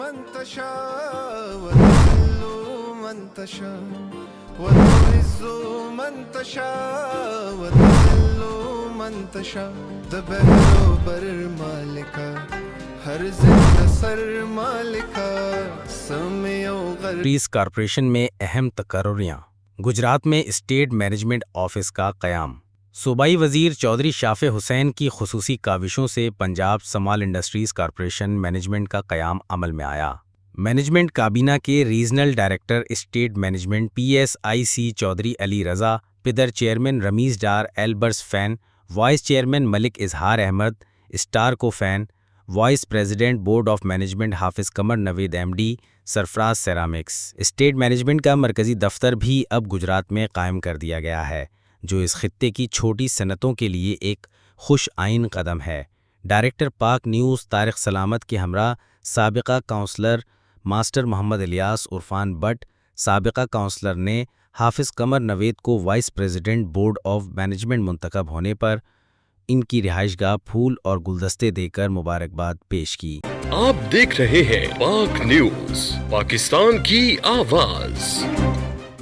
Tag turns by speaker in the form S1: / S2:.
S1: من تشاء وتذل من تشاء وتعز من تشاء وتذل من تشاء دبر بر مالکا ہر زندہ سر مالکا سمیع و غر
S2: انڈسٹریز کارپوریشن میں اہم تقرریاں۔ گجرات میں اسٹیٹ مینجمنٹ آفس کا قیام۔ صوبائی وزیر چودھری شافع حسین کی خصوصی کاوشوں سے Punjab small industries corporation management کا قیام عمل میں آیا۔ مینجمنٹ کابینہ کے regional director estate management PSIC Chaudhry Ali Raza, پدر چیئرمین رمیز ڈار ایلبرس fan, vice chairman Malik Izhar Ahmed, star co fan, vice president board of management Hafiz Qamar Naveed MD، Sarfraz ceramics. Estate management کا مرکزی دفتر بھی اب گجرات میں قائم کر دیا گیا ہے، جو اس خطے کی چھوٹی صنعتوں کے لیے ایک خوش آئین قدم ہے۔ ڈائریکٹر پاک نیوز طارق سلامت کے ہمراہ سابقہ کونسلر ماسٹر محمد الیاس عرفان بٹ، سابقہ کونسلر نے حافظ قمر نوید کو vice president board of management منتخب ہونے پر ان کی رہائش گاہ پھول اور گلدستے دے کر مبارکباد پیش کی۔
S3: آپ دیکھ رہے ہیں پاک نیوز، پاکستان کی آواز۔